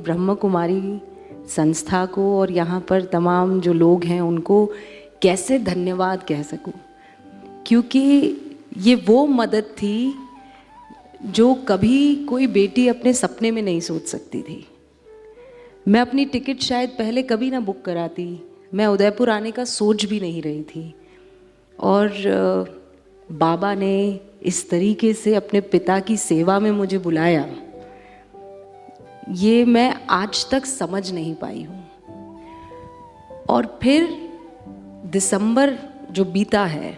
ब्रह्म कुमारी संस्था को और यहाँ पर तमाम जो लोग हैं उनको कैसे धन्यवाद कह सकूँ, क्योंकि ये वो मदद थी जो कभी कोई बेटी अपने सपने में नहीं सोच सकती थी। मैं अपनी टिकट शायद पहले कभी ना बुक कराती, मैं उदयपुर आने का सोच भी नहीं रही थी, और बाबा ने इस तरीके से अपने पिता की सेवा में मुझे बुलाया, ये मैं आज तक समझ नहीं पाई हूँ। और फिर दिसंबर जो बीता है,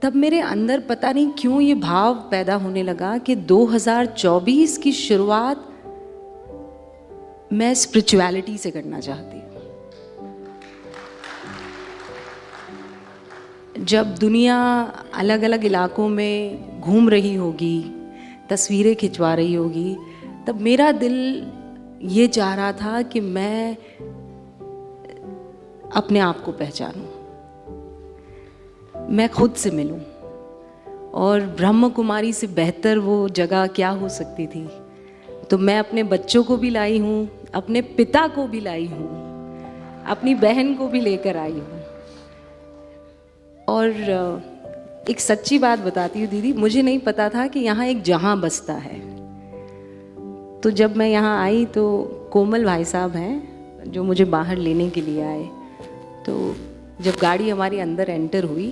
तब मेरे अंदर पता नहीं क्यों ये भाव पैदा होने लगा कि 2024 की शुरुआत मैं स्पिरिचुअलिटी से करना चाहती हूँ। जब दुनिया अलग अलग इलाकों में घूम रही होगी, तस्वीरें खिंचवा रही होगी, तब मेरा दिल ये चाह रहा था कि मैं अपने आप को पहचानूं, मैं खुद से मिलूं, और ब्रह्म कुमारी से बेहतर वो जगह क्या हो सकती थी। तो मैं अपने बच्चों को भी लाई हूँ, अपने पिता को भी लाई हूँ, अपनी बहन को भी लेकर आई हूँ। और एक सच्ची बात बताती हूँ दीदी, मुझे नहीं पता था कि यहाँ एक जहाँ बसता है। तो जब मैं यहाँ आई तो कोमल भाई साहब हैं जो मुझे बाहर लेने के लिए आए। तो जब गाड़ी हमारी अंदर एंटर हुई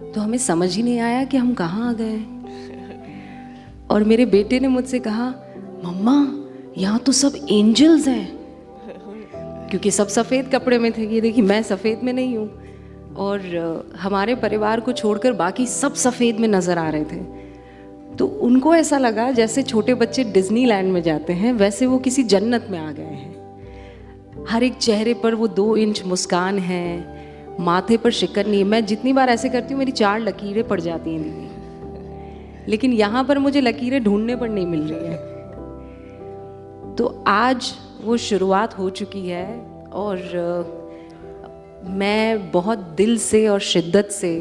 तो हमें समझ ही नहीं आया कि हम कहाँ आ गए। और मेरे बेटे ने मुझसे कहा, मम्मा यहाँ तो सब एंजल्स हैं, क्योंकि सब सफ़ेद कपड़े में थे। ये देखिए, मैं सफ़ेद में नहीं हूँ, और हमारे परिवार को छोड़कर बाकी सब सफ़ेद में नज़र आ रहे थे। तो उनको ऐसा लगा जैसे छोटे बच्चे डिज्नीलैंड में जाते हैं, वैसे वो किसी जन्नत में आ गए हैं। हर एक चेहरे पर वो 2 इंच मुस्कान है, माथे पर शिकन नहीं है। मैं जितनी बार ऐसे करती हूँ मेरी 4 लकीरें पड़ जाती हैं दीदी, लेकिन यहाँ पर मुझे लकीरें ढूंढने पर नहीं मिल रही हैं। तो आज वो शुरुआत हो चुकी है, और मैं बहुत दिल से और शिद्दत से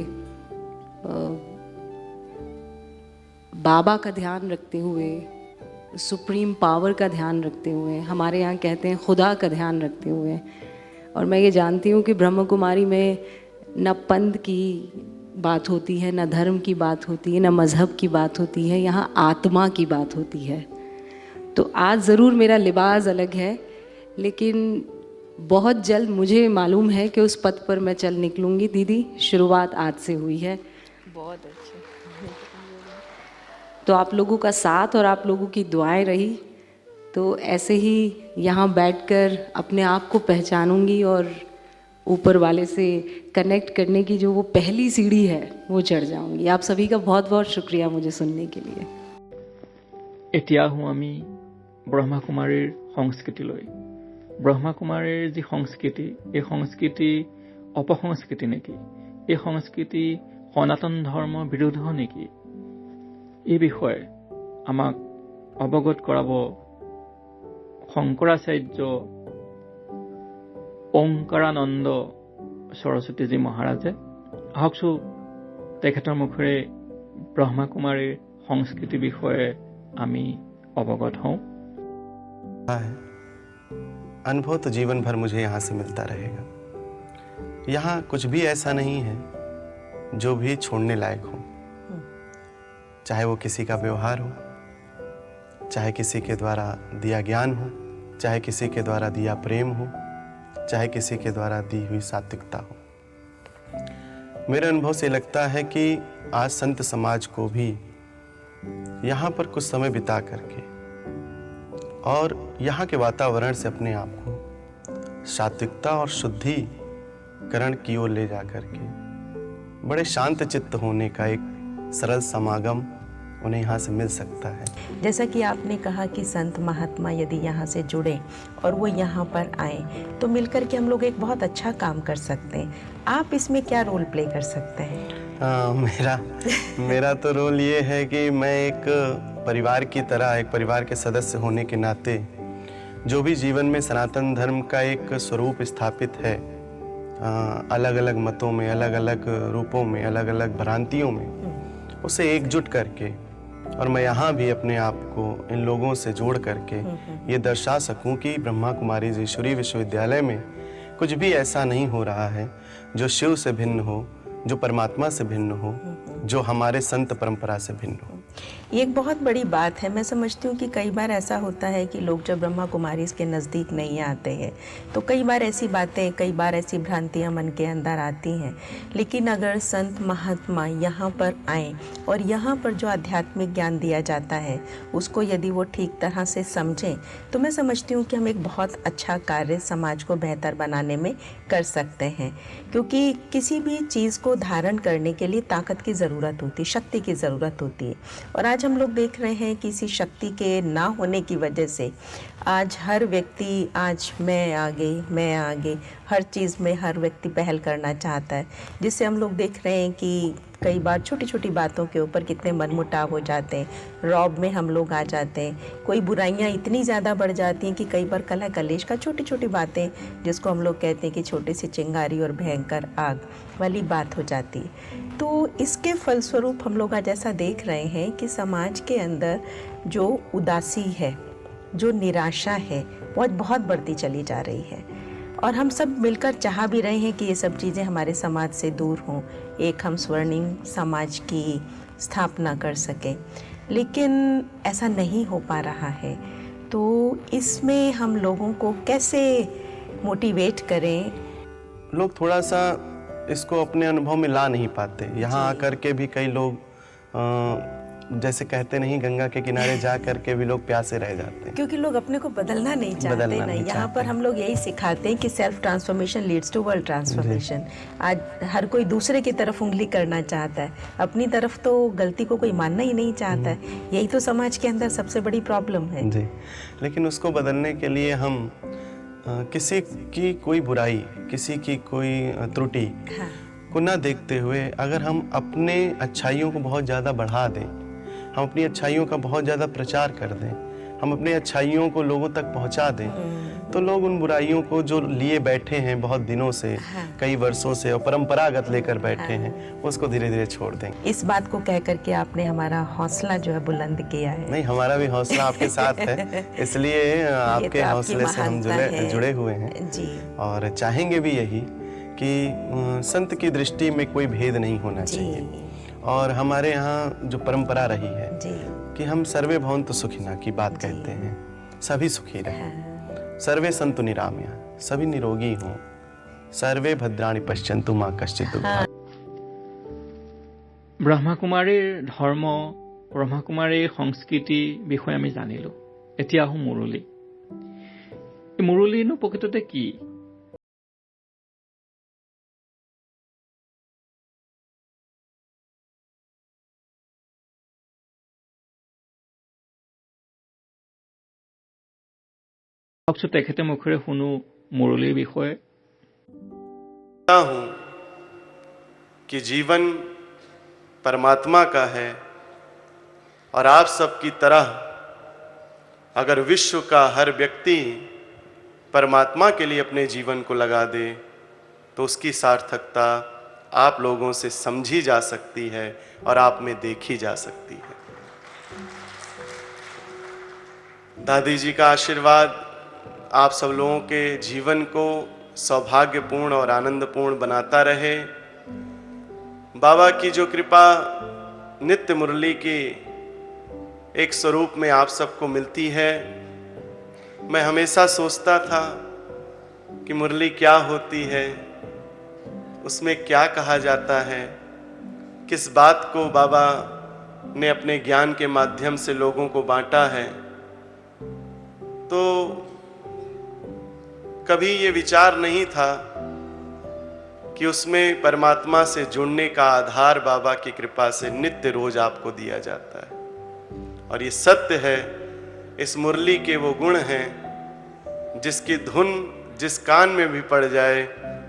बाबा का ध्यान रखते हुए, सुप्रीम पावर का ध्यान रखते हुए, हमारे यहाँ कहते हैं खुदा का ध्यान रखते हुए, और मैं ये जानती हूँ कि ब्रह्म कुमारी में न पंथ की बात होती है, न धर्म की बात होती है, न मज़हब की बात होती है, यहाँ आत्मा की बात होती है। तो आज ज़रूर मेरा लिबास अलग है, लेकिन बहुत जल्द मुझे मालूम है कि उस पथ पर मैं चल निकलूँगी। दीदी, शुरुआत आज से हुई है। बहुत अच्छे। तो आप लोगों का साथ और आप लोगों की दुआएं रही, तो ऐसे ही यहाँ बैठकर अपने आप को पहचानूंगी, और ऊपर वाले से कनेक्ट करने की जो वो पहली सीढ़ी है वो चढ़ जाऊंगी। आप सभी का बहुत बहुत शुक्रिया मुझे सुनने के लिए। এতিয়া আহোঁ আমি ব্ৰহ্মাকুমাৰীৰ সংস্কৃতিলৈ। ব্ৰহ্মাকুমাৰীৰ যি সংস্কৃতি, এই সংস্কৃতি অপসংস্কৃতি নেকি? এই সংস্কৃতি সনাতন ধৰ্ম বিৰোধ নেকি? এই বিষয়ে আমাক অৱগত কৰাব শংকৰাচাৰ্য ওংকাৰানন্দ সৰস্বতীজী মহাৰাজে। আহকচোন তেখেতৰ মুখেৰে ব্ৰহ্মাকুমাৰীৰ সংস্কৃতিৰ বিষয়ে আমি অৱগত হওঁ। अनुभव तो जीवन भर मुझे यहाँ से मिलता रहेगा। यहाँ कुछ भी ऐसा नहीं है जो भी छोड़ने लायक हो, चाहे वो किसी का व्यवहार हो, चाहे किसी के द्वारा दिया ज्ञान हो, चाहे किसी के द्वारा दिया प्रेम हो, चाहे किसी के द्वारा दी हुई सात्विकता हो। मेरे अनुभव से लगता है कि आज संत समाज को भी यहाँ पर कुछ समय बिता करके और यहाँ के वातावरण से अपने आप को सात्विकता और शुद्धिकरण की ओर ले जा करके बड़े शांत चित्त होने का एक सरल समागम उन्हें यहाँ से मिल सकता है। जैसा कि आपने कहा कि संत महात्मा यदि यहाँ से जुड़े और वो यहाँ पर आए तो मिलकर के हम लोग एक बहुत अच्छा काम कर सकते हैं। आप इसमें क्या रोल प्ले कर सकते हैं? मेरा तो रोल ये है कि मैं एक परिवार की तरह, एक परिवार के सदस्य होने के नाते जो भी जीवन में सनातन धर्म का एक स्वरूप स्थापित है, अलग अलग मतों में, अलग अलग रूपों में, अलग अलग भ्रांतियों में, उसे एकजुट करके और मैं यहाँ भी अपने आप को इन लोगों से जोड़ करके ये दर्शा सकूं कि ब्रह्मा कुमारी ईश्वरीय विश्वविद्यालय में कुछ भी ऐसा नहीं हो रहा है जो शिव से भिन्न हो, जो परमात्मा से भिन्न हो, जो हमारे संत परंपरा से भिन्न हो। ये एक बहुत बड़ी बात है। मैं समझती हूँ कि कई बार ऐसा होता है कि लोग जब ब्रह्मा कुमारी इसके नज़दीक नहीं आते हैं तो कई बार ऐसी बातें, कई बार ऐसी भ्रांतियाँ मन के अंदर आती हैं। लेकिन अगर संत महात्मा यहाँ पर आएँ और यहाँ पर जो आध्यात्मिक ज्ञान दिया जाता है उसको यदि वो ठीक तरह से समझें तो मैं समझती हूँ कि हम एक बहुत अच्छा कार्य समाज को बेहतर बनाने में कर सकते हैं। क्योंकि किसी भी चीज़ को धारण करने के लिए ताकत की ज़रूरत होती है, शक्ति की ज़रूरत होती है। और आज हम लोग देख रहे हैं कि इसी शक्ति के ना होने की वजह से आज हर व्यक्ति, आज मैं आगे, हर चीज़ में हर व्यक्ति पहल करना चाहता है, जिससे हम लोग देख रहे हैं कि कई बार छोटी छोटी बातों के ऊपर कितने मनमुटाव हो जाते हैं, रौब में हम लोग आ जाते हैं। कोई बुराइयां इतनी ज़्यादा बढ़ जाती हैं कि कई बार कलह कलेश का छोटी छोटी बातें, जिसको हम लोग कहते हैं कि छोटी सी चिंगारी और भयंकर आग वाली बात हो जाती है। तो इसके फलस्वरूप हम लोग आज ऐसा देख रहे हैं कि समाज के अंदर जो उदासी है, जो निराशा है, वो आज बहुत बढ़ती चली जा रही है। और हम सब मिलकर चाह भी रहे हैं कि ये सब चीज़ें हमारे समाज से दूर हों, एक हम स्वर्णिम समाज की स्थापना कर सकें, लेकिन ऐसा नहीं हो पा रहा है। तो इसमें हम लोगों को कैसे मोटिवेट करें? लोग थोड़ा सा इसको अपने अनुभव में ला नहीं पाते। यहाँ आकर के भी कई लोग जैसे कहते नहीं, गंगा के किनारे जा करके भी लोग प्यासे रह जाते हैं, क्योंकि लोग अपने को बदलना नहीं चाहते ना। यहाँ पर हम लोग यही सिखाते हैं कि self transformation leads to world transformation. आज हर कोई दूसरे की तरफ उंगली करना चाहता है, अपनी तरफ तो गलती को कोई मानना ही नहीं चाहता है। यही तो समाज के अंदर सबसे बड़ी प्रॉब्लम है जी। लेकिन उसको बदलने के लिए हम किसी की कोई बुराई, किसी की कोई त्रुटि को ना देखते हुए अगर हम अपने अच्छाइयों को बहुत ज़्यादा बढ़ा दें, हम अपनी अच्छाइयों का बहुत ज़्यादा प्रचार कर दें, हम अपनी अच्छाइयों को लोगों तक पहुंचा दें, तो लोग उन बुराइयों को जो लिए बैठे हैं बहुत दिनों से, कई वर्षों से और परंपरागत लेकर बैठे हैं, उसको धीरे धीरे छोड़ देंगे। इस बात को कह करके आपने हमारा हौसला जो है बुलंद किया है। नहीं, हमारा भी हौसला आपके साथ है, इसलिए आपके हौसले से हम जुड़े हुए हैं जी। और चाहेंगे भी यही कि संत की दृष्टि में कोई भेद नहीं होना चाहिए। और हमारे यहाँ जो परंपरा रही है जी। कि हम सर्वे भवन्तु सुखिनः की बात कहते हैं, सभी सुखी रहे, सर्वे सन्तु निरामया, सभी निरोगी हों, सर्वे भद्राणि पश्यन्तु मा कश्चित् दुःखभाग्। ব্ৰহ্মাকুমাৰীৰ ধৰ্ম, ব্ৰহ্মাকুমাৰীৰ সংস্কৃতি বিষয়ে আমি জানিলোঁ। এতিয়া আহোঁ মুৰলী। এই মুৰলীনো প্ৰকৃততে কি? তেখেতে মুখেৰে শুনো মুৰলীৰ বিষয়ে। हूँ कि जीवन परमात्मा का है और आप सब की तरह अगर विश्व का हर व्यक्ति परमात्मा के लिए अपने जीवन को लगा दे तो उसकी सार्थकता आप लोगों से समझी जा सकती है और आप में देखी जा सकती है। दादी जी का आशीर्वाद आप सब लोगों के जीवन को सौभाग्यपूर्ण और आनंदपूर्ण बनाता रहे। बाबा की जो कृपा नित्य मुरली की एक स्वरूप में आप सबको मिलती है, मैं हमेशा सोचता था कि मुरली क्या होती है, उसमें क्या कहा जाता है, किस बात को बाबा ने अपने ज्ञान के माध्यम से लोगों को बांटा है। तो कभी ये विचार नहीं था कि उसमें परमात्मा से जुड़ने का आधार बाबा की कृपा से नित्य रोज आपको दिया जाता है। और ये सत्य है, इस मुरली के वो गुण हैं जिसकी धुन जिस कान में भी पड़ जाए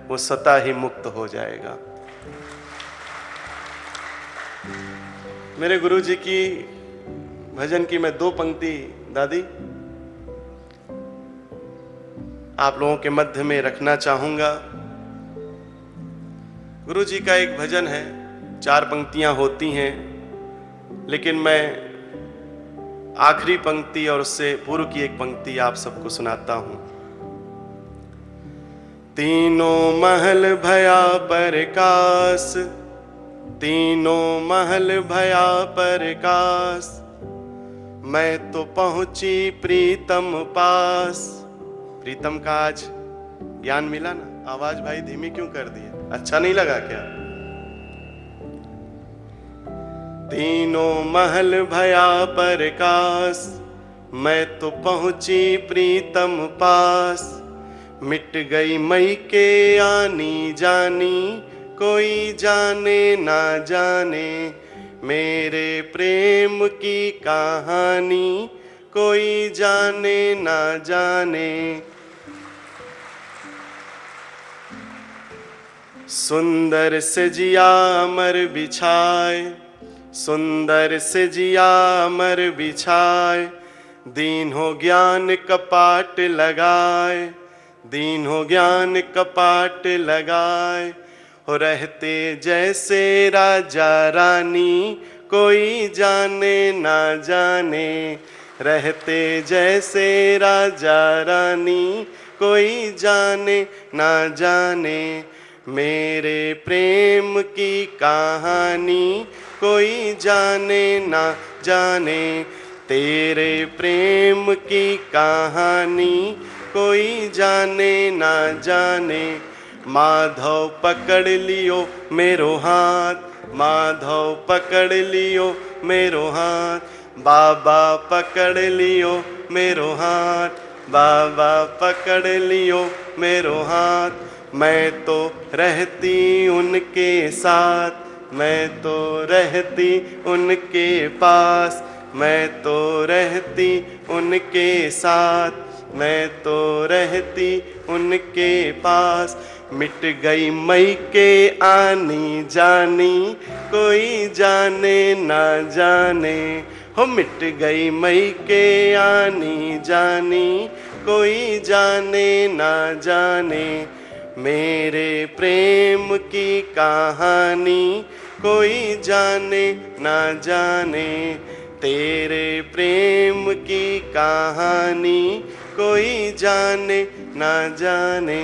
वो स्वतः ही मुक्त हो जाएगा। मेरे गुरु जी की भजन की मैं 2 पंक्ति दादी आप लोगों के मध्य में रखना चाहूंगा। गुरु जी का एक भजन है, 4 पंक्तियां होती हैं, लेकिन मैं आखिरी पंक्ति और उससे पूर्व की एक पंक्ति आप सबको सुनाता हूं। तीनों महल भया परकास, तीनों महल भया परकास, मैं तो पहुंची प्रीतम पास। प्रीतम का आज ज्ञान मिला ना। आवाज भाई धीमी क्यों कर दी है? अच्छा नहीं लगा क्या? तीनों महल भया परकास, मैं तो पहुंची प्रीतम पास। मिट गई मई के आनी जानी, कोई जाने ना जाने, मेरे प्रेम की कहानी कोई जाने ना जाने। सुंदर से जिया अमर बिछाए, सुंदर से जिया अमर बिछाए, दीन हो ज्ञान कपाट लगाए, दीन हो ज्ञान कपाट लगाए। हो रहते जैसे राजा रानी, कोई जाने ना जाने, रहते जैसे राजा रानी, कोई जाने ना जाने, मेरे प्रेम की कहानी कोई जाने ना जाने, तेरे प्रेम की कहानी कोई जाने ना जाने। माधव पकड़ लियो मेरो हाथ, माधव पकड़ लियो मेरो हाथ, बाबा पकड़ लियो मेरो हाथ, बाबा पकड़ लियो मेरो हाथ। मैं तो रहती उनके साथ, मैं तो रहती उनके पास, मैं तो रहती उनके साथ, मैं तो रहती उनके पास। मिट गई मई के आनी जानी, कोई जाने ना जाने, हो मिट गई मई के आनी जानी, कोई जाने ना जाने, मेरे प्रेम की कहानी कोई जाने ना जाने, तेरे प्रेम की कहानी कोई जाने ना जाने।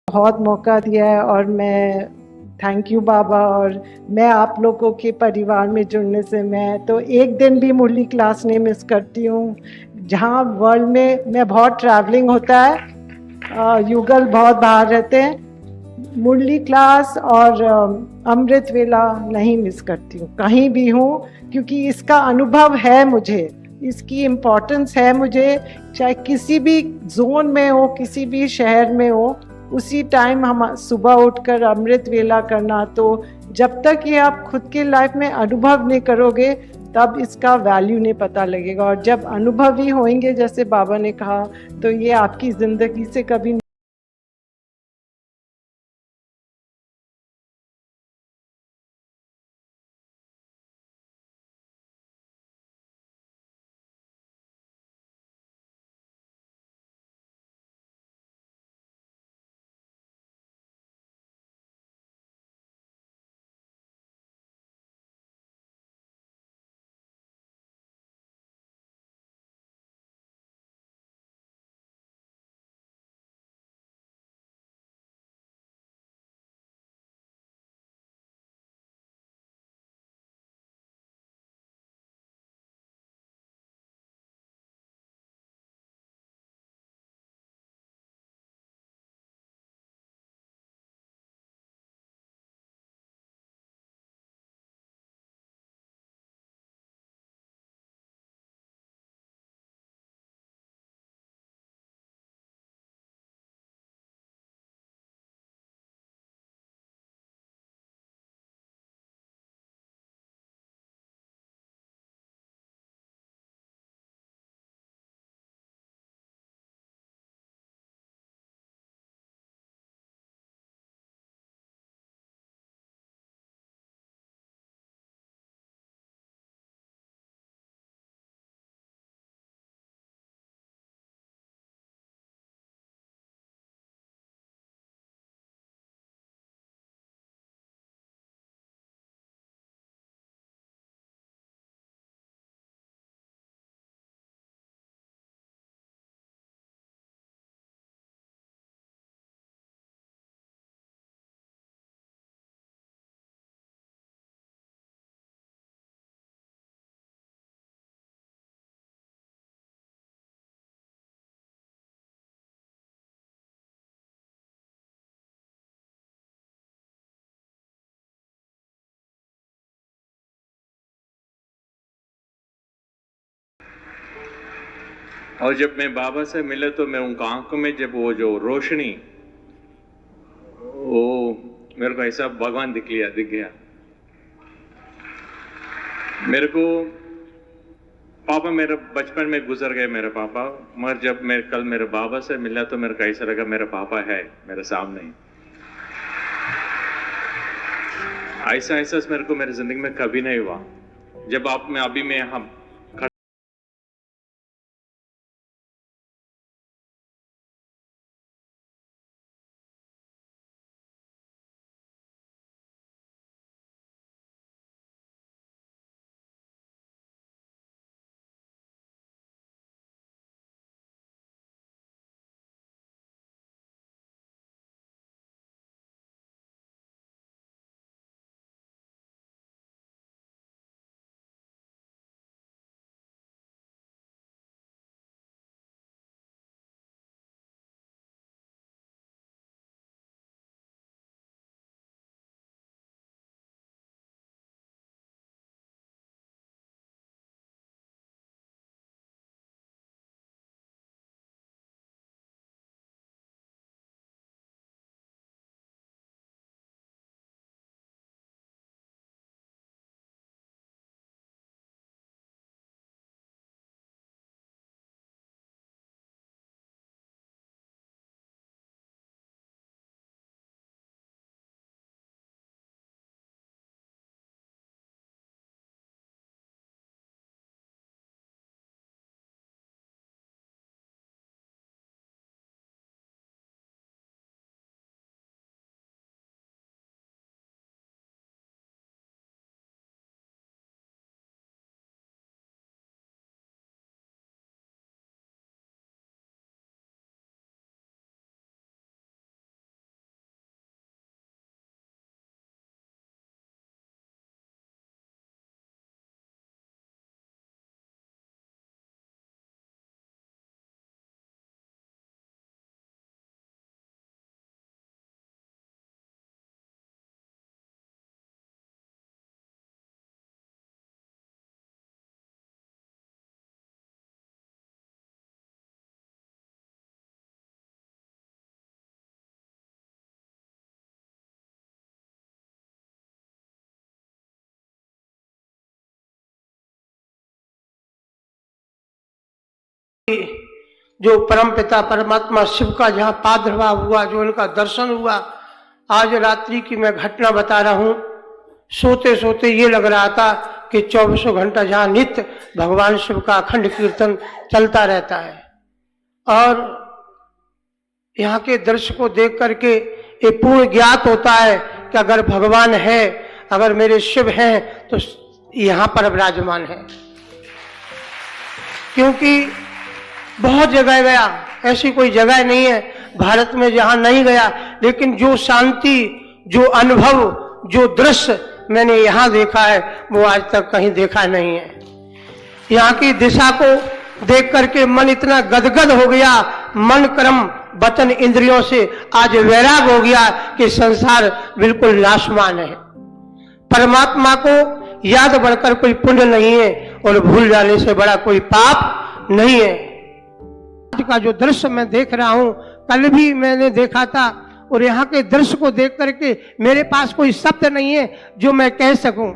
बहुत मौका दिया है और मैं थैंक यू बाबा। और मैं आप लोगों के परिवार में जुड़ने से मैं तो एक दिन भी मुरली क्लास नहीं मिस करती हूँ। जहाँ वर्ल्ड में मैं बहुत ट्रैवलिंग होता है, युगल बहुत बाहर रहते हैं, मुरली क्लास और अमृत वेला नहीं मिस करती हूँ कहीं भी हूँ, क्योंकि इसका अनुभव है मुझे, इसकी इम्पोर्टेंस है मुझे। चाहे किसी भी जोन में हो, किसी भी शहर में हो, उसी टाइम हम सुबह उठकर अमृत वेला करना, तो जब तक ये आप खुद के लाइफ में अनुभव नहीं करोगे तब इसका वैल्यू नहीं पता लगेगा। और जब अनुभवी होंगे, जैसे बाबा ने कहा, तो ये आपकी ज़िंदगी से कभी और जब मैं बाबा से मिला तो मैं उनका आंखों में जब वो जो रोशनी, वो मेरे को ऐसा भगवान दिख गया। मेरे को पापा मेरे बचपन में गुजर गए मेरे पापा, मगर जब मैं कल मेरे बाबा से मिला तो मेरे को ऐसा लगा मेरा पापा है मेरे सामने। ऐसा एहसास मेरे को मेरी जिंदगी में कभी नहीं हुआ। जब अभी मैं यहाँ जो परम पिता परमात्मा शिव का जहाँ प्रादुर्भाव हुआ, जो उनका दर्शन हुआ, आज रात्रि की मैं घटना बता रहा हूँ। सोते सोते ये लग रहा था कि 24 घंटा जहाँ नित्य भगवान शिव का अखंड कीर्तन चलता रहता है, और यहाँ के दृश्य को देख करके ये पूर्ण ज्ञात होता है कि अगर भगवान है, अगर मेरे शिव हैं, तो यहाँ पर विराजमान है। क्योंकि बहुत जगह गया, ऐसी कोई जगह नहीं है भारत में जहां नहीं गया, लेकिन जो शांति, जो अनुभव, जो दृश्य मैंने यहाँ देखा है वो आज तक कहीं देखा नहीं है। यहाँ की दिशा को देख करके मन इतना गदगद हो गया, मन कर्म वचन इंद्रियों से आज वैराग हो गया कि संसार बिल्कुल नाशमान है। परमात्मा को याद बढ़कर कोई पुण्य नहीं है और भूल जाने से बड़ा कोई पाप नहीं है। आज का जो दृश्य मैं देख रहा हूं, कल भी मैंने देखा था, और यहाँ के दृश्य को देख करके मेरे पास कोई शब्द नहीं है जो मैं कह सकूं।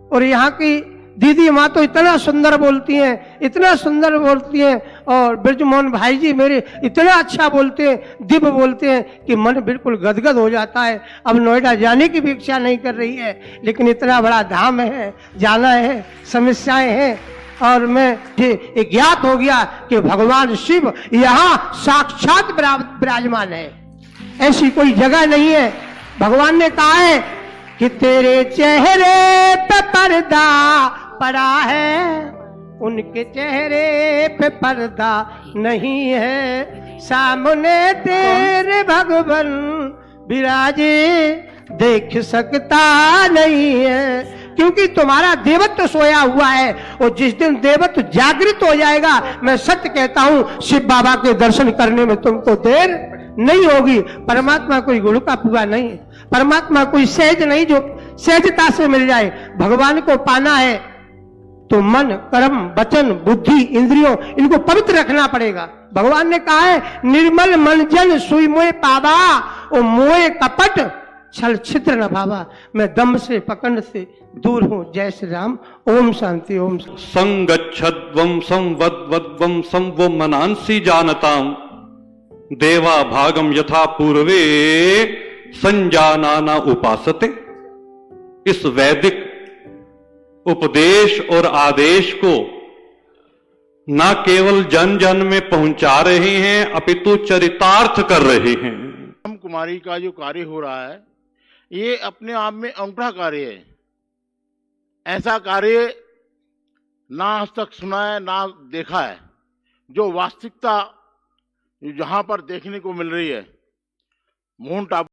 और यहाँ की दीदी माँ तो इतना सुंदर बोलती हैं, इतना सुंदर बोलती हैं, और ब्रजमोहन भाई जी मेरे इतना अच्छा बोलते हैं, दिव्य बोलते हैं कि मन बिल्कुल गदगद हो जाता है। अब नोएडा जाने की भी इच्छा नहीं कर रही है, लेकिन इतना बड़ा धाम है, जाना है, समस्याएं हैं, और मैं ये ज्ञात हो गया कि भगवान शिव यहाँ साक्षात विराजमान है। ऐसी कोई जगह नहीं है। भगवान ने कहा है कि तेरे चेहरे पे पर्दा पड़ा है, उनके चेहरे पे पर्दा नहीं है, सामने तेरे भगवान विराजे देख सकता नहीं है। क्योंकि तुम्हारा देवत्व सोया हुआ है, और जिस दिन देवत्व जागृत हो जाएगा, मैं सत्य कहता हूं, शिव बाबा के दर्शन करने में तुमको देर नहीं होगी। परमात्मा कोई गुण का पुआ नहीं, परमात्मा कोई सहज नहीं जो सहजता से मिल जाए। भगवान को पाना है तो मन, कर्म, वचन, बुद्धि, इंद्रियों इनको पवित्र रखना पड़ेगा। भगवान ने कहा है निर्मल मन जन सुई मोए पावा, ओ मोए कपट छल छिद्र न भावा। मैं दम्भ से पकड़ से दूर हूं। जय श्री राम। ओम शांति। ओम शांति। संगच्छद्वं संवद्वद्वं संवो मनांसि जानतां, देवा भागम यथा पूर्वे संजानाना उपासते। इस वैदिक उपदेश और आदेश को न केवल जन जन में पहुंचा रहे हैं अपितु चरितार्थ कर रहे हैं। ब्रह्म कुमारी का जो कार्य हो रहा है ये अपने आप में अनूठा कार्य है। ऐसा कार्य ना आज तक सुना है ना देखा है। जो वास्तविकता जहां पर देखने को मिल रही है माउंट आबू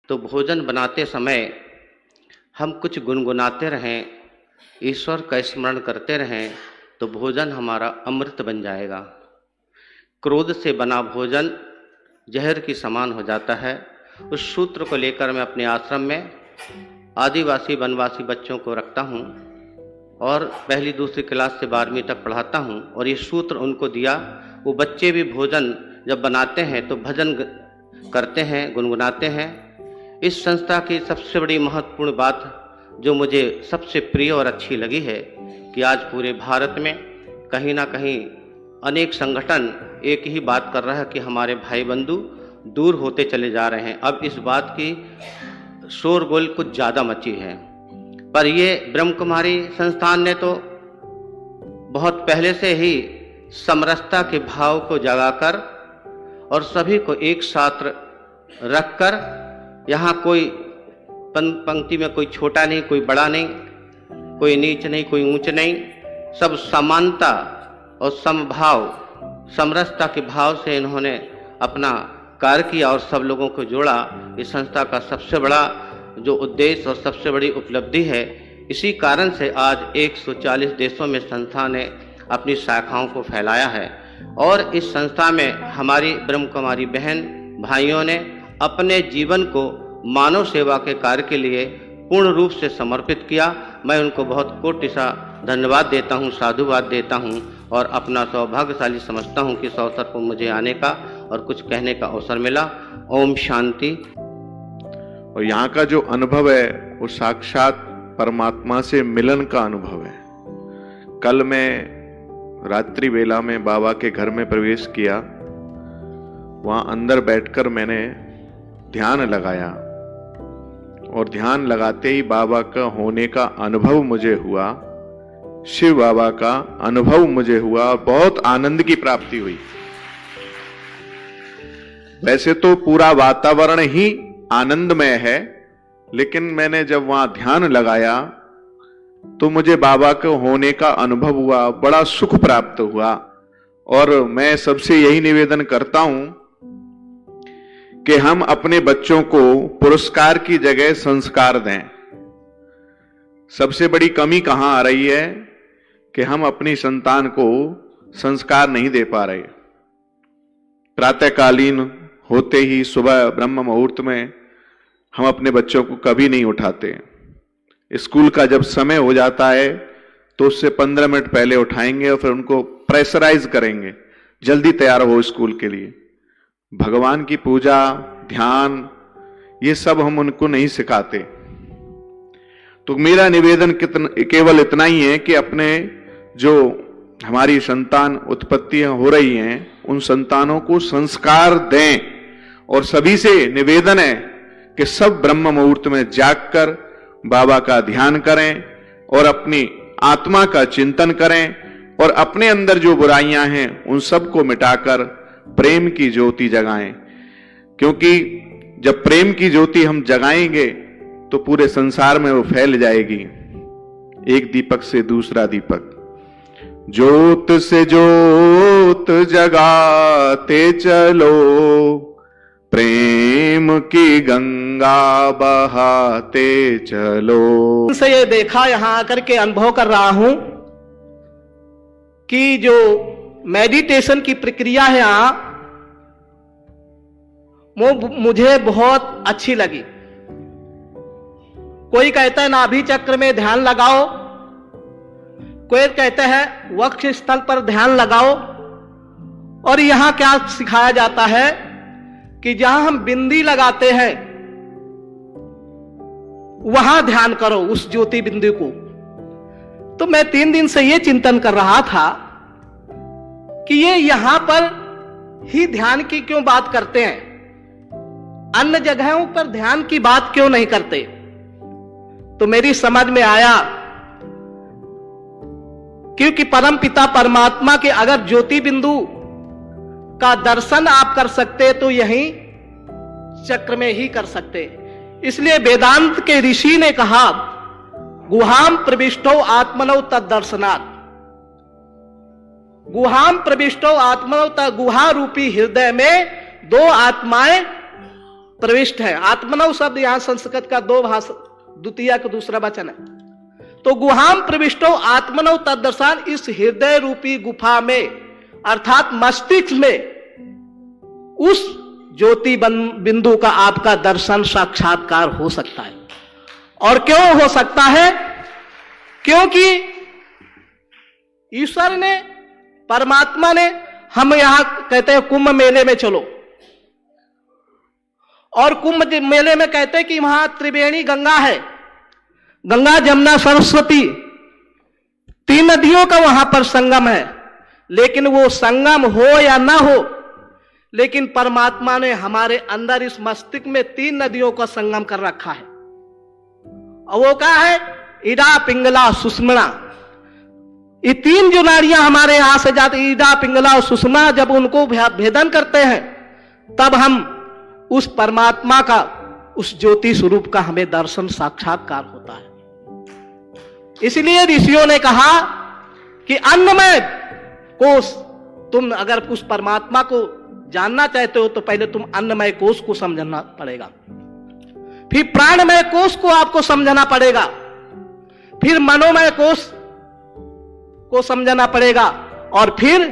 तो भोजन बनाते समय हम कुछ गुनगुनाते रहें, ईश्वर का स्मरण करते रहें तो भोजन हमारा अमृत बन जाएगा। क्रोध से बना भोजन जहर की समान हो जाता है। उस सूत्र को लेकर मैं अपने आश्रम में आदिवासी वनवासी बच्चों को रखता हूँ और पहली दूसरी क्लास से 12वीं तक पढ़ाता हूँ और ये सूत्र उनको दिया। वो बच्चे भी भोजन जब बनाते हैं तो भजन करते हैं, गुनगुनाते हैं। इस संस्था की सबसे बड़ी महत्वपूर्ण बात जो मुझे सबसे प्रिय और अच्छी लगी है कि आज पूरे भारत में कहीं ना कहीं अनेक संगठन एक ही बात कर रहा है कि हमारे भाई बंधु दूर होते चले जा रहे हैं। अब इस बात की शोरगुल कुछ ज़्यादा मची है, पर ये ब्रह्म कुमारी संस्थान ने तो बहुत पहले से ही समरसता के भाव को जगाकर और सभी को एक साथ रखकर, यहाँ कोई पंक्ति में कोई छोटा नहीं, कोई बड़ा नहीं, कोई नीच नहीं, कोई ऊंच नहीं, सब समानता और समभाव समरसता के भाव से इन्होंने अपना कार्य किया और सब लोगों को जोड़ा। इस संस्था का सबसे बड़ा जो उद्देश्य और सबसे बड़ी उपलब्धि है। इसी कारण से आज 140 देशों में संस्था ने अपनी शाखाओं को फैलाया है और इस संस्था में हमारी ब्रह्म कुमारी बहन भाइयों ने अपने जीवन को मानव सेवा के कार्य के लिए पूर्ण रूप से समर्पित किया। मैं उनको बहुत कोटि सा धन्यवाद देता हूँ, साधुवाद देता हूँ और अपना सौभाग्यशाली समझता हूँ कि इस अवसर पर मुझे आने का और कुछ कहने का अवसर मिला। ओम शांति। और यहाँ का जो अनुभव है वो साक्षात परमात्मा से मिलन का अनुभव है। कल मैं रात्रि वेला में बाबा के घर में प्रवेश किया, वहां अंदर बैठकर मैंने ध्यान लगाया और ध्यान लगाते ही बाबा का होने का अनुभव मुझे हुआ, शिव बाबा का अनुभव मुझे हुआ और बहुत आनंद की प्राप्ति हुई। वैसे तो पूरा वातावरण ही आनंदमय है, लेकिन मैंने जब वहां ध्यान लगाया तो मुझे बाबा के होने का अनुभव हुआ, बड़ा सुख प्राप्त हुआ। और मैं सबसे यही निवेदन करता हूं कि हम अपने बच्चों को पुरस्कार की जगह संस्कार दें। सबसे बड़ी कमी कहां आ रही है कि हम अपनी संतान को संस्कार नहीं दे पा रहे। प्रातःकालीन होते ही सुबह ब्रह्म मुहूर्त में हम अपने बच्चों को कभी नहीं उठाते। स्कूल का जब समय हो जाता है तो उससे 15 मिनट पहले उठाएंगे और फिर उनको प्रेशराइज करेंगे, जल्दी तैयार हो स्कूल के लिए। भगवान की पूजा, ध्यान, ये सब हम उनको नहीं सिखाते। तो मेरा निवेदन केवल इतना ही है कि अपने जो हमारी संतान उत्पत्तियां हो रही हैं, उन संतानों को संस्कार दें। और सभी से निवेदन है कि सब ब्रह्म मुहूर्त में जागकर बाबा का ध्यान करें और अपनी आत्मा का चिंतन करें और अपने अंदर जो बुराइयां हैं उन सब को मिटाकर प्रेम की ज्योति जगाएं। क्योंकि जब प्रेम की ज्योति हम जगाएंगे तो पूरे संसार में वो फैल जाएगी, एक दीपक से दूसरा दीपक। ज्योत से ज्योत जगाते चलो, प्रेम की गंगा बहाते चलो। से ये देखा, यहां आकर के अनुभव कर रहा हूं कि जो मेडिटेशन की प्रक्रिया है यहां, वो मुझे बहुत अच्छी लगी। कोई कहता है नाभि चक्र में ध्यान लगाओ, कोई कहता है वक्ष स्थल पर ध्यान लगाओ। और यहां क्या सिखाया जाता है कि जहां हम बिंदी लगाते हैं वहां ध्यान करो, उस ज्योति बिंदु को। तो मैं 3 दिन से यह चिंतन कर रहा था कि ये यहां पर ही ध्यान की क्यों बात करते हैं, अन्य जगहों पर ध्यान की बात क्यों नहीं करते। तो मेरी समझ में आया क्योंकि परम पिता परमात्मा के अगर ज्योति बिंदु का दर्शन आप कर सकते तो यहीं चक्र में ही कर सकते। इसलिए वेदांत के ऋषि ने कहा, गुहाम प्रविष्टो आत्मनो तद्दर्शनात्। गुहाम प्रविष्टो आत्मनो तद, गुहा रूपी हृदय में 2 आत्माएं प्रविष्ट है। आत्मनव शब्द यहां संस्कृत का 2 भाषा, द्वितीय का दूसरा वचन है। तो गुहाम प्रविष्टो आत्मनव तद्दर्शन, इस हृदय रूपी गुफा में अर्थात मस्तिष्क में उस ज्योति बिंदु का आपका दर्शन साक्षात्कार हो सकता है। और क्यों हो सकता है? क्योंकि ईश्वर ने, परमात्मा ने, हम यहां कहते हैं कुंभ मेले में चलो, और कुंभ मेले में कहते हैं कि वहां त्रिवेणी गंगा है, गंगा जमुना सरस्वती 3 नदियों का वहां पर संगम है। लेकिन वो संगम हो या ना हो, लेकिन परमात्मा ने हमारे अंदर इस मस्तिष्क में 3 नदियों का संगम कर रखा है। और वो क्या है? इडा, पिंगला, सुषुम्ना। ये 3 जो नाड़ियां हमारे यहां से जाती, इडा, पिंगला और सुषुम्ना, जब उनको भेदन करते हैं तब हम उस परमात्मा का, उस ज्योति स्वरूप का हमें दर्शन साक्षात्कार होता है। इसलिए ऋषियों ने कहा कि अन्नमय कोश, तुम अगर उस परमात्मा को जानना चाहते हो तो पहले तुम अन्नमय कोश को समझना पड़ेगा, फिर प्राणमय कोश को आपको समझना पड़ेगा, फिर मनोमय कोश को समझना पड़ेगा, और फिर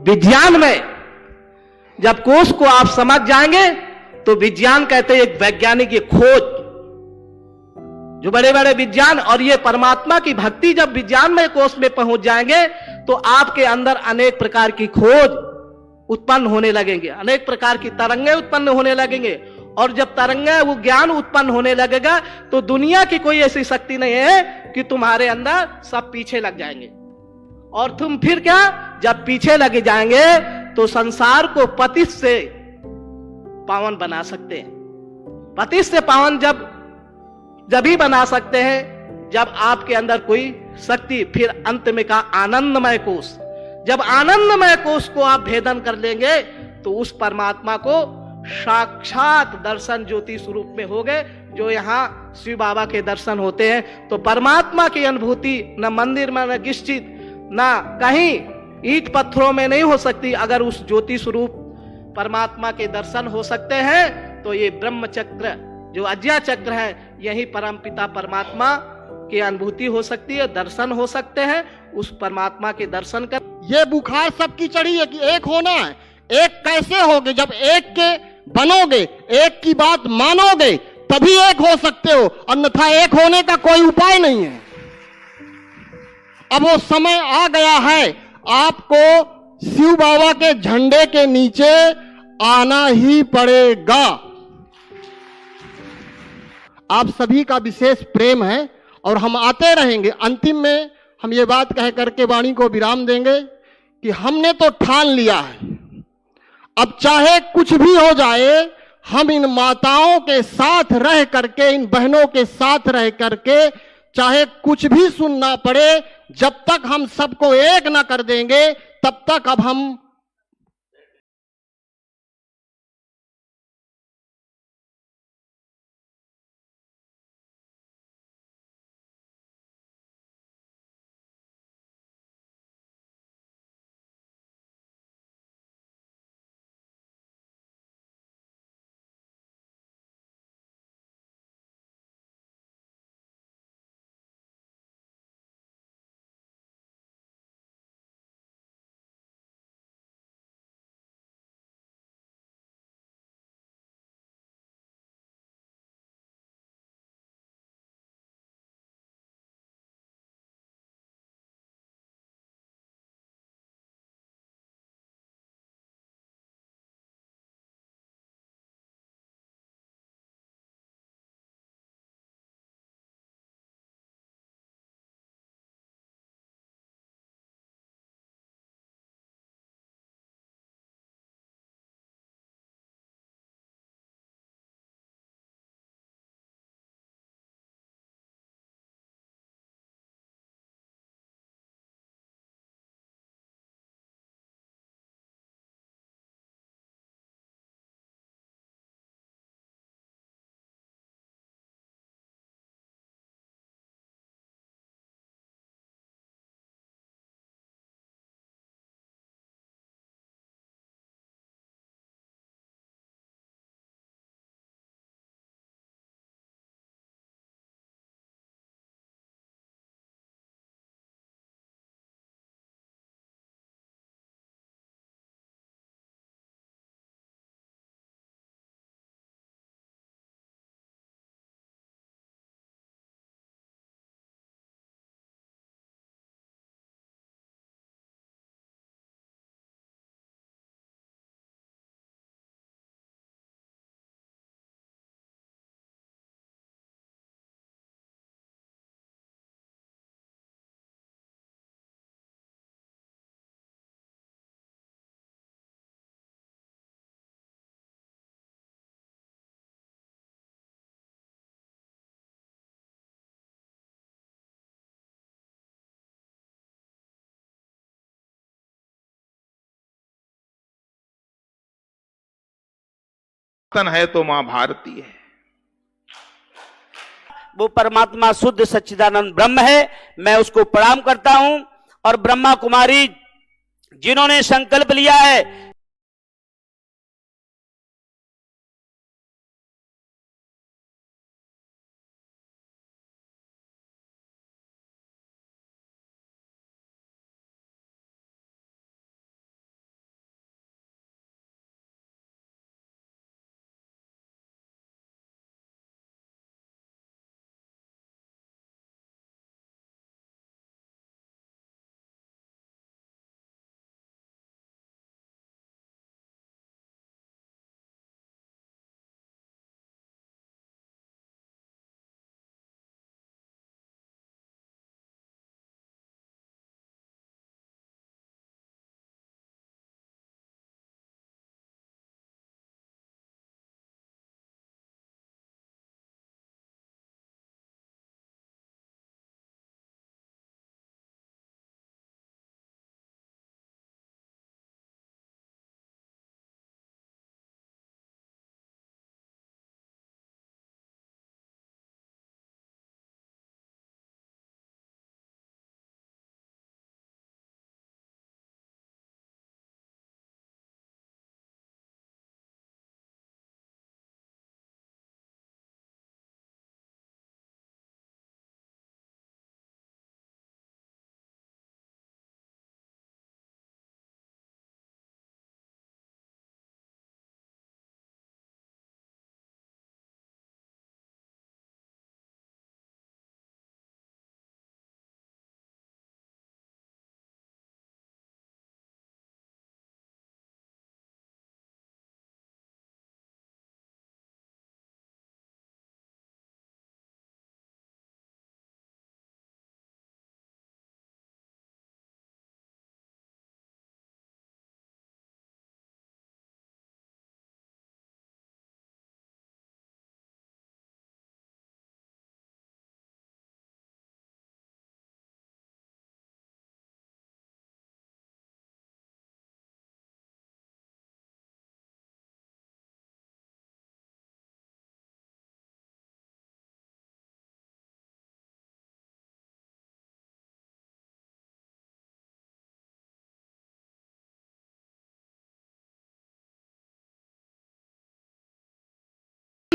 विज्ञान में जब कोश को आप समझ जाएंगे तो विज्ञान कहते हैं एक वैज्ञानिक ये खोज जो बड़े बड़े विज्ञान और ये परमात्मा की भक्ति जब विज्ञानमय कोष में पहुंच जाएंगे तो आपके अंदर अनेक प्रकार की खोज उत्पन्न होने लगेंगे, अनेक प्रकार की तरंगें उत्पन्न होने लगेंगे। और जब तरंगें वो ज्ञान उत्पन्न होने लगेगा तो दुनिया की कोई ऐसी शक्ति नहीं है कि तुम्हारे अंदर सब पीछे लग जाएंगे। और तुम फिर क्या, जब पीछे लगे जाएंगे तो संसार को पतित से पावन बना सकते हैं। पतित से पावन जब ही बना सकते हैं जब आपके अंदर कोई शक्ति, फिर अंत में का आनंदमय कोष, जब आनंदमय कोष को आप भेदन कर लेंगे तो उस परमात्मा को साक्षात दर्शन ज्योति स्वरूप में हो गए। जो यहाँ शिव बाबा के दर्शन होते हैं तो परमात्मा की अनुभूति न मंदिर में, न निश्चित, न कहीं ईंट पत्थरों में नहीं हो सकती। अगर उस ज्योति स्वरूप परमात्मा के दर्शन हो सकते हैं तो ये ब्रह्म चक्र जो अज्ञा चक्र है, यही परम पिता परमात्मा की अनुभूति हो सकती है, दर्शन हो सकते हैं। उस परमात्मा के दर्शन कर ये बुखार सबकी चढ़ी है कि एक होना है। एक कैसे होगे? जब एक के बनोगे, एक की बात मानोगे, तभी एक हो सकते हो, अन्यथा एक होने का कोई उपाय नहीं है। अब वो समय आ गया है, आपको शिव बाबा के झंडे के नीचे आना ही पड़ेगा। आप सभी का विशेष प्रेम है और हम आते रहेंगे। अंतिम में हम ये बात कह करके वाणी को विराम देंगे कि हमने तो ठान लिया है, अब चाहे कुछ भी हो जाए, हम इन माताओं के साथ रह करके, इन बहनों के साथ रह करके, चाहे कुछ भी सुनना पड़े, जब तक हम सबको एक न कर देंगे तब तक अब हम है तो मां भारती है। वो परमात्मा शुद्ध सच्चिदानंद ब्रह्म है, मैं उसको प्रणाम करता हूं। और ब्रह्मा कुमारी जिन्होंने संकल्प लिया है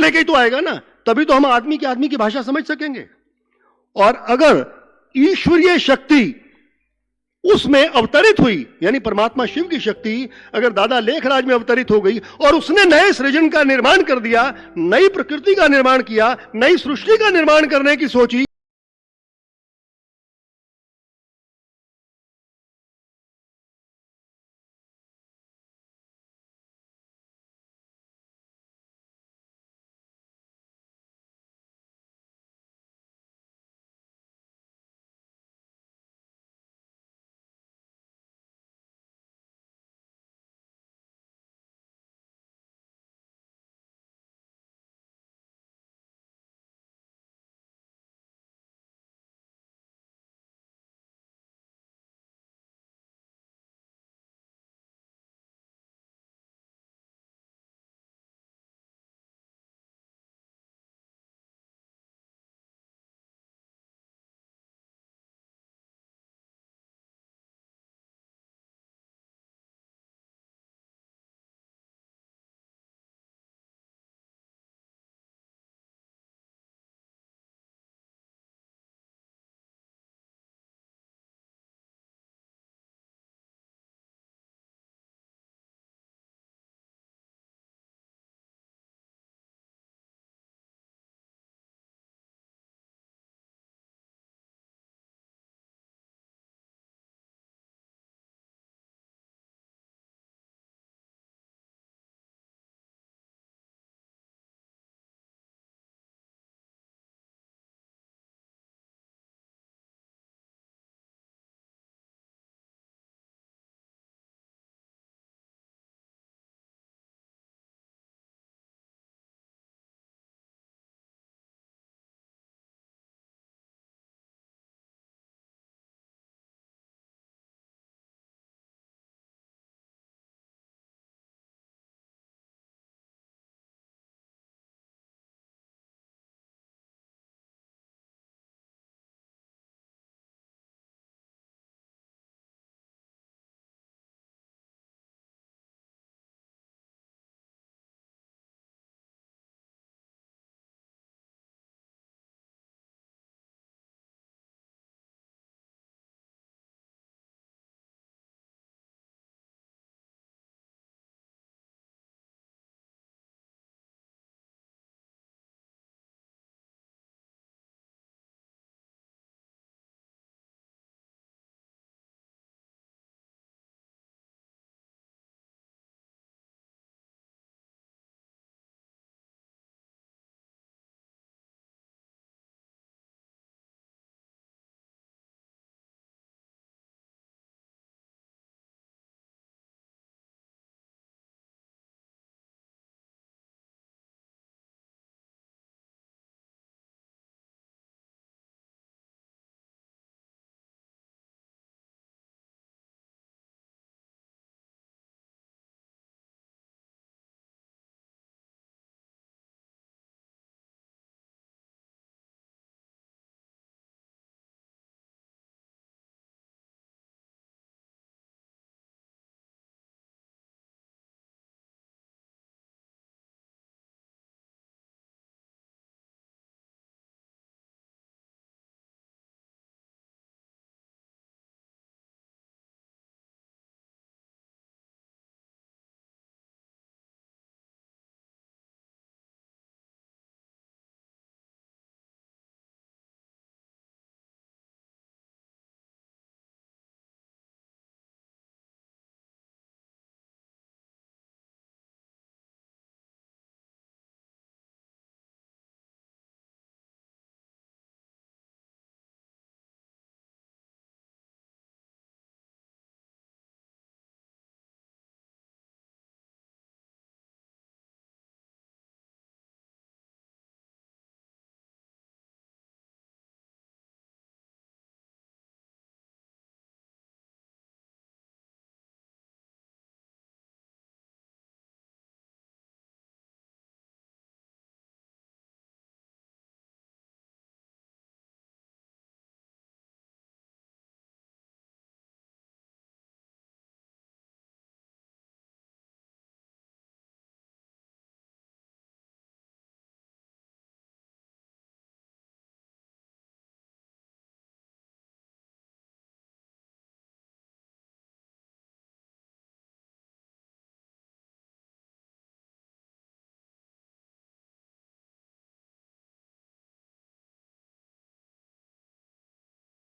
लेके ही तो आएगा ना, तभी तो हम आदमी की भाषा समझ सकेंगे। और अगर ईश्वरीय शक्ति उसमें अवतरित हुई, यानी परमात्मा शिव की शक्ति अगर दादा लेखराज में अवतरित हो गई और उसने नए सृजन का निर्माण कर दिया, नई प्रकृति का निर्माण किया, नई सृष्टि का निर्माण करने की सोची,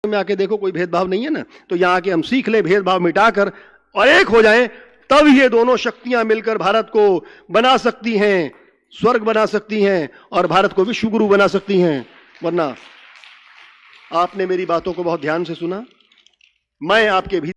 में आके देखो कोई भेदभाव नहीं है ना, तो यहाँ आके हम सीख ले भेदभाव मिटाकर और एक हो जाएं, तब ये दोनों शक्तियां मिलकर भारत को बना सकती हैं, स्वर्ग बना सकती हैं और भारत को विश्व गुरु बना सकती हैं। वरना आपने मेरी बातों को बहुत ध्यान से सुना, मैं आपके भी